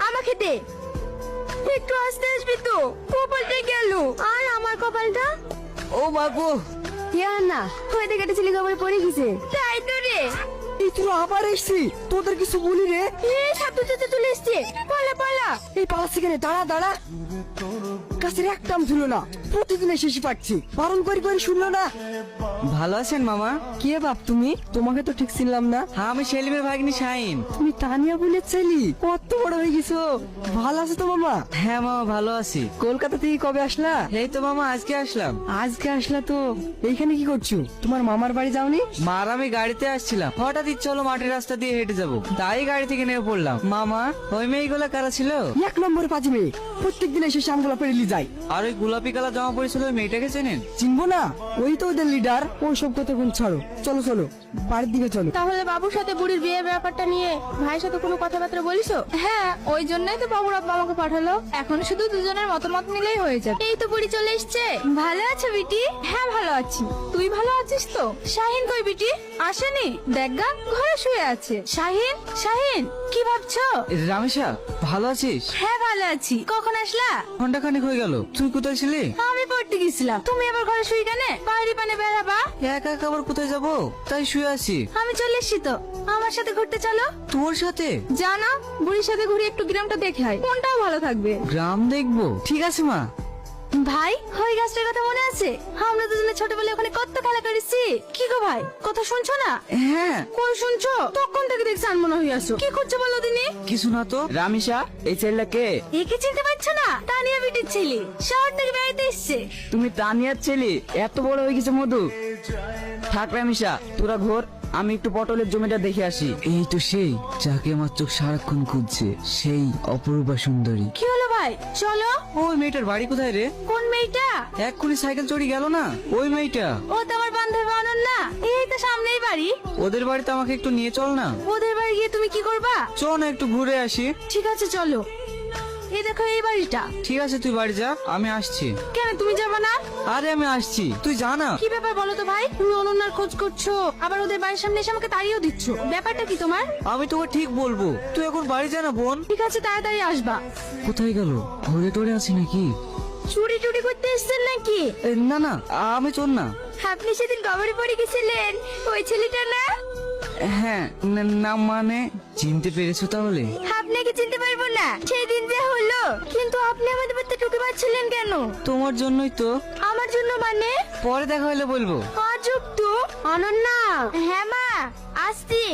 আমাকে দে। একটু আস্তে আসবি তো, কপালটা গেল। আর আমার কপালটা? ও মা গো, না হয়তো কেটেছিলি, কপাল পড়ে গেছে। তাই তো রে। এই তুই আবার এসছি, তোদের কিছু বলি রে। এই সাতু চাচা চলে এসছে, পালা পালা। এই পালাচ্ছি কেন? দাঁড়া দাঁড়া, কাছের একদম ছিল না, প্রতিদিন এসে পাচ্ছি, বারণ করি করি শুনলো না। ভালো আছেন মামা? কে বাপ তুমি? তোমাকে তো ঠিক চিনলাম না। হ্যাঁ, আমি সেলিমের ভাগ্নি শাহিন। তুমি তানিয়া বলে ছেলি, কত বড় হয়ে গেছো। ভালো আছো তো মামা? হ্যাঁ মামা, ভালো আছি। কলকাতা থেকে কবে আসলা? এই তো মামা আজকে আসলাম। আজকে আসলা তো? এইখানে কি করছো? তোমার মামার বাড়ি যাওনি? মার আমি গাড়িতে আসছিলাম, হঠাৎ ইচ্ছে হলো মাটির রাস্তা দিয়ে হেঁটে যাব, তাই গাড়ি থেকে নেমে পড়লাম। মামা, ওই মেয়েগুলা কারা ছিল? এক নম্বরে পাঁচ মেয়ে, প্রত্যেকদিন এসে শ্যামগুলা পেরিয়ে যায়। আর ওই গোলাপি কালা জামা পড়েছিল ওই মেয়েটাকে চেনেন? চিনবো না? ওই তো ওদের লিডার। ওই সব কথা কোন ছাড়ো, চলো চলো বাড়ির দিকে চলো। তাহলে বাবুর সাথে বুড়ির বিয়ের ব্যাপারটা নিয়ে ভাইয়ের সাথে কোনো কথাবার্তা বলিস? হ্যাঁ, ওই জন্যই তো বাবুর আব্বা আমাকে পাঠালো। এখন শুধু দুজনের মতামত নিলেই হয়ে যাবে। এই তো বুড়ি চলে এসছে। ভালো আছো বিটি? হ্যাঁ, ভালো আছি। তুই ভালো আছিস তো? শাহিন কই বিটি? আসেনি? দেখ গা, ঘরে শুয়ে আছে। শাহিন, শাহিন কি ভাবছো? রামেশা, ভালো আছিস? হ্যাঁ ভালো আছি। কখন আসলা? ঘন্টা খানিক হয়ে গেল। তুই কোথায় ছিলি? আমি পড়তে গেছিলাম। তুমি আবার ঘরে শুই কেন? বাইরে পানে বেড়াবা? একা একা আবার কোথায় যাব? তাই শুয়ে আছি। আমি চলে এসছি তো, আমার সাথে ঘুরতে চলো। তোর সাথে? জানা, বুড়ির সাথে ঘুরে একটু গ্রামটা দেখে আয়, কোনটাও ভালো থাকবে। গ্রাম দেখবো? ঠিক আছে মা। ভাই, ওই গাছটার কথা মনে আছে? আমরা দুজনে ছোটবেলায় ওখানে কত খেলা করেছি। কি গো ভাই, কথা শুনছো না? হ্যাঁ। কই শুনছো? তখন থেকে দেখছি আনমনা হয়ে আসো। কি করছো বলো দিনি? কিছু না তো। রামিসা, এই ছেলেটা কে? একে চিনতে পারছো না? তানিয়া বিটির ছেলে, শহর থেকে বেড়াতে এসছে। তুমি তানিয়ার ছেলে? এত বড় হয়ে গেছে মধু। থাক রামিসা, তোরা ঘোর, আমি একটু পটলের জমিটা দেখে আসি। এই তো সেই যাকে আমার চোখ সারাক্ষণ খুঁজছে, সেই অপরূপা সুন্দরী। কি হলো ভাই, চলো। ওই মেয়েটার বাড়ি কোথায় রে? কোন মেয়েটা? এক্ষুনি সাইকেল চড়ি গেল না ওই মেয়েটা। ও তো আমার বান্ধবী অনন্যা। এই তো সামনেই বাড়ি। ওদের বাড়িতে আমাকে একটু নিয়ে চল না। ওদের বাড়ি গিয়ে তুমি কি করবা? চ না, একটু ঘুরে আসি। ঠিক আছে চলো। এই দেখো এই বাড়িটা। ঠিক আছে, তুই বাড়ি যা, আমি আসছি। কেন তুমি যাবে না? আরে আমি আসছি, তুই যা না। কি ব্যাপার বলো তো ভাই? তুমি অনন্যার খোঁজ করছো, আবার ওদের বাড়ির সামনে এসে আমাকে তাড়িয়েও দিচ্ছ। ব্যাপারটা কি তোমার? আমি তোকে ঠিক বলবো, তুই এখন বাড়ি যা না বোন। ঠিক আছে, তাড়াতাড়ি আসবা। কোথায় গেল? ঘরে টরে আছে নাকি? চুরি টুরি করতে এসেছেন নাকি? না না, আমি চল না। আপনি সেদিন কবরে পড়ে গেছিলেন, ওই ছেলেটা না? হ্যাঁ, না মানে চিনতে পেরেছো তাহলে? আপনাকে চিনতে পারবো না, সেদিন যে হলো। কিন্তু আপনি আমাদের বাড়িতে ঢুকে পাচ্ছিলেন কেন? তোমার জন্যই তো। আমার জন্য মানে? পরে দেখা হলে বলবো। আজব তো। অনন্যা। হ্যাঁ মা, আসছি।